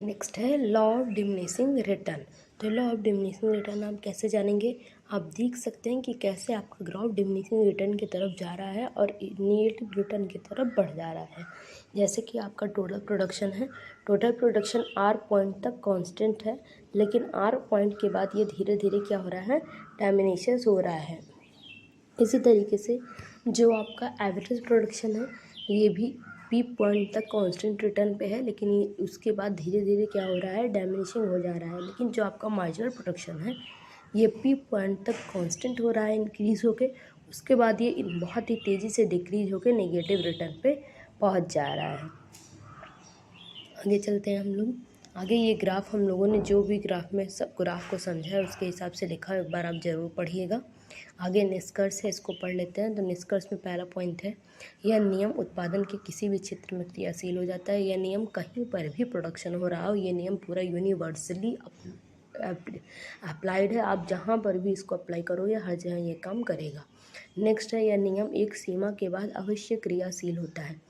Next है law of diminishing return. तो law of diminishing return आप कैसे जानेंगे? आप देख सकते हैं कि कैसे आपका ग्राफ डिमिनिशिंग रिटर्न की तरफ जा रहा है और नेगेटिव रिटर्न की तरफ बढ़ जा रहा है। जैसे कि आपका टोटल प्रोडक्शन है, टोटल प्रोडक्शन आर पॉइंट तक कांस्टेंट है, लेकिन आर पॉइंट के बाद ये धीरे धीरे क्या हो रहा है, डिमिनिश हो रहा है। इसी तरीके से जो आपका एवरेज प्रोडक्शन है ये भी पी पॉइंट तक कांस्टेंट रिटर्न पे है, लेकिन ये उसके बाद धीरे धीरे क्या हो रहा है, डैमेजिंग हो जा रहा है। लेकिन जो आपका मार्जिनल प्रोडक्शन है ये पी पॉइंट तक कांस्टेंट हो रहा है इंक्रीज़ होके, उसके बाद ये बहुत ही तेज़ी से डिक्रीज होके नेगेटिव रिटर्न पे पहुंच जा रहा है। आगे चलते हैं हम लोग। आगे ये ग्राफ हम लोगों ने जो भी ग्राफ में सब ग्राफ को समझा है उसके हिसाब से लिखा है, एक बार आप ज़रूर पढ़िएगा। आगे निष्कर्ष है, इसको पढ़ लेते हैं। तो निष्कर्ष में पहला पॉइंट है, यह नियम उत्पादन के किसी भी क्षेत्र में क्रियाशील हो जाता है। यह नियम कहीं पर भी प्रोडक्शन हो रहा हो, ये नियम पूरा यूनिवर्सली अप्लाइड है। आप जहाँ पर भी इसको अप्लाई करोगे हर जगह ये काम करेगा। नेक्स्ट है, यह नियम एक सीमा के बाद अवश्य क्रियाशील होता है।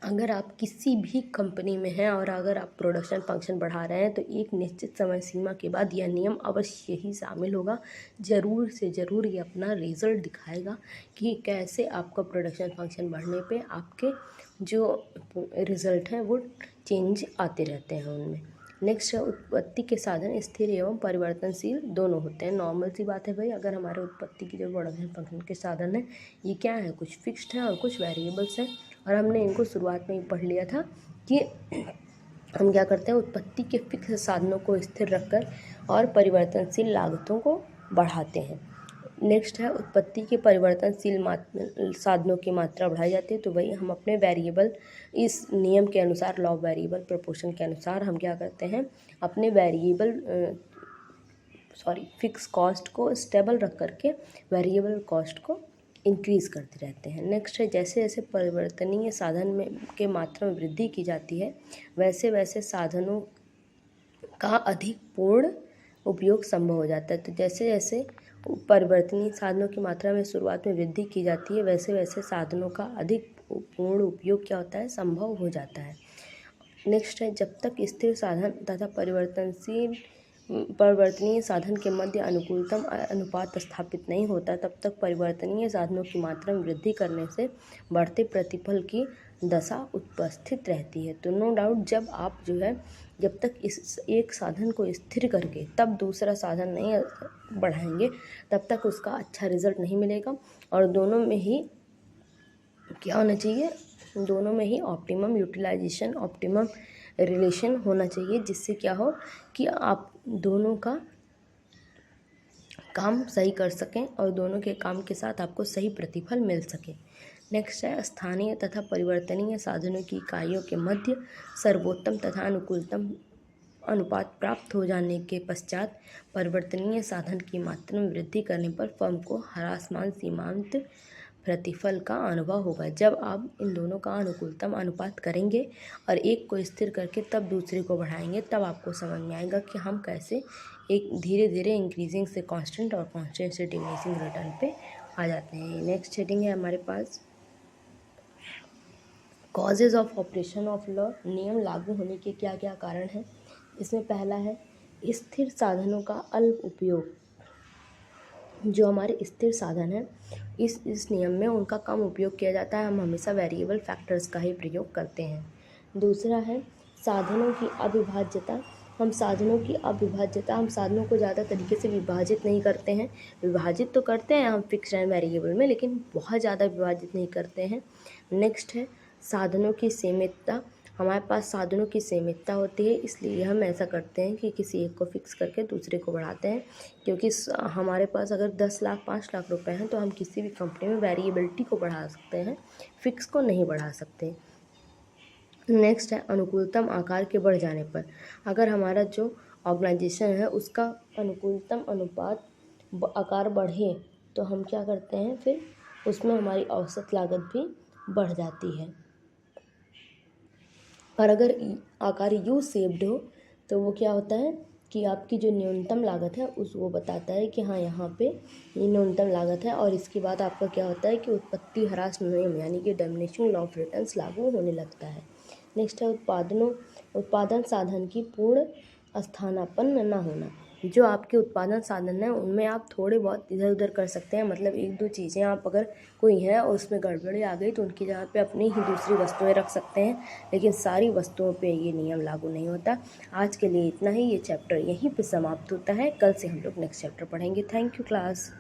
अगर आप किसी भी कंपनी में हैं और अगर आप प्रोडक्शन फंक्शन बढ़ा रहे हैं तो एक निश्चित समय सीमा के बाद यह नियम अवश्य ही शामिल होगा। ज़रूर से ज़रूर ये अपना रिज़ल्ट दिखाएगा कि कैसे आपका प्रोडक्शन फंक्शन बढ़ने पे आपके जो रिज़ल्ट हैं वो चेंज आते रहते हैं उनमें। नेक्स्ट है, उत्पत्ति के साधन स्थिर एवं परिवर्तनशील दोनों होते हैं। नॉर्मल सी बात है भाई, अगर हमारे उत्पत्ति की जो प्रोडक्शन फंक्शन के साधन है ये क्या है, कुछ फिक्स्ड है और कुछ वेरिएबल्स हैं। और हमने इनको शुरुआत में ही पढ़ लिया था कि हम क्या करते हैं, उत्पत्ति के फिक्स साधनों को स्थिर रखकर और परिवर्तनशील लागतों को बढ़ाते हैं। नेक्स्ट है, उत्पत्ति के परिवर्तनशील साधनों की मात्रा बढ़ाई जाती है। तो वही हम अपने वेरिएबल इस नियम के अनुसार, लॉ ऑफ वेरिएबल प्रोपोर्शन के अनुसार हम क्या करते हैं, अपने फिक्स कॉस्ट को स्टेबल रख करके वेरिएबल कॉस्ट को इंक्रीज़ करते रहते हैं। नेक्स्ट है, जैसे जैसे परिवर्तनीय साधन में के मात्रा में वृद्धि की जाती है वैसे वैसे साधनों का अधिक पूर्ण उपयोग संभव हो जाता है। तो जैसे जैसे परिवर्तनीय साधनों की मात्रा में शुरुआत में वृद्धि की जाती है वैसे वैसे साधनों का अधिक पूर्ण उपयोग क्या होता है, संभव हो जाता है। नेक्स्ट है, जब तक स्थिर साधन तथा परिवर्तनीय साधन के मध्य अनुकूलतम अनुपात स्थापित नहीं होता तब तक परिवर्तनीय साधनों की मात्रा में वृद्धि करने से बढ़ते प्रतिफल की दशा उपस्थित रहती है। तो नो डाउट जब तक इस एक साधन को स्थिर करके तब दूसरा साधन नहीं बढ़ाएंगे तब तक उसका अच्छा रिजल्ट नहीं मिलेगा। और दोनों में ही क्या होना चाहिए, दोनों में ही ऑप्टिमम यूटिलाइजेशन, ऑप्टिमम रिलेशन होना चाहिए, जिससे क्या हो कि आप दोनों का काम सही कर सकें और दोनों के काम के साथ आपको सही प्रतिफल मिल सके। नेक्स्ट है, स्थानीय तथा परिवर्तनीय साधनों की इकाइयों के मध्य सर्वोत्तम तथा अनुकूलतम अनुपात प्राप्त हो जाने के पश्चात परिवर्तनीय साधन की मात्रा में वृद्धि करने पर फर्म को ह्रासमान सीमांत प्रतिफल का अनुभव होगा। जब आप इन दोनों का अनुकूलतम अनुपात करेंगे और एक को स्थिर करके तब दूसरे को बढ़ाएंगे तब आपको समझ में आएगा कि हम कैसे एक धीरे धीरे इंक्रीजिंग से कांस्टेंट और कांस्टेंट से डिमिनिशिंग रिटर्न पे आ जाते हैं। नेक्स्ट हेडिंग है हमारे पास causes of operation of law. नियम लागू होने के क्या क्या कारण हैं। इसमें पहला है स्थिर साधनों का अल्प उपयोग। जो हमारे स्थिर साधन हैं इस नियम में उनका कम उपयोग किया जाता है, हम हमेशा वेरिएबल फैक्टर्स का ही प्रयोग करते हैं। दूसरा है साधनों की अविभाज्यता। हम साधनों को ज़्यादा तरीके से विभाजित नहीं करते हैं। विभाजित तो करते हैं हम फिक्स एंड वेरिएबल में, लेकिन बहुत ज़्यादा विभाजित नहीं करते हैं। नेक्स्ट है साधनों की सीमितता। हमारे पास साधनों की सीमितता होती है, इसलिए हम ऐसा करते हैं कि किसी एक को फिक्स करके दूसरे को बढ़ाते हैं। क्योंकि हमारे पास अगर 10 लाख 5 लाख रुपए हैं तो हम किसी भी कंपनी में वेरिएबिलिटी को बढ़ा सकते हैं, फिक्स को नहीं बढ़ा सकते। नेक्स्ट है अनुकूलतम आकार के बढ़ जाने पर। अगर हमारा जो ऑर्गेनाइजेशन है उसका अनुकूलतम अनुपात आकार बढ़े तो हम क्या करते हैं, फिर उसमें हमारी औसत लागत भी बढ़ जाती है। और अगर आकार यू शेप्ड हो तो वो क्या होता है कि आपकी जो न्यूनतम लागत है वो बताता है कि हाँ यहाँ पे ये न्यूनतम लागत है। और इसके बाद आपका क्या होता है कि उत्पत्ति ह्रास नियम यानी कि डिमिनिशिंग लॉ ऑफ रिटर्न्स लागू होने लगता है। नेक्स्ट है उत्पादन साधन की पूर्ण स्थानापन्न न होना। जो आपके उत्पादन साधन हैं उनमें आप थोड़े बहुत इधर उधर कर सकते हैं, मतलब एक दो चीज़ें आप अगर कोई है और उसमें गड़बड़ी आ गई तो उनकी जगह पे अपनी ही दूसरी वस्तुएं रख सकते हैं, लेकिन सारी वस्तुओं पे ये नियम लागू नहीं होता। आज के लिए इतना ही, ये चैप्टर यहीं पे समाप्त होता है। कल से हम लोग नेक्स्ट चैप्टर पढ़ेंगे। Thank you class.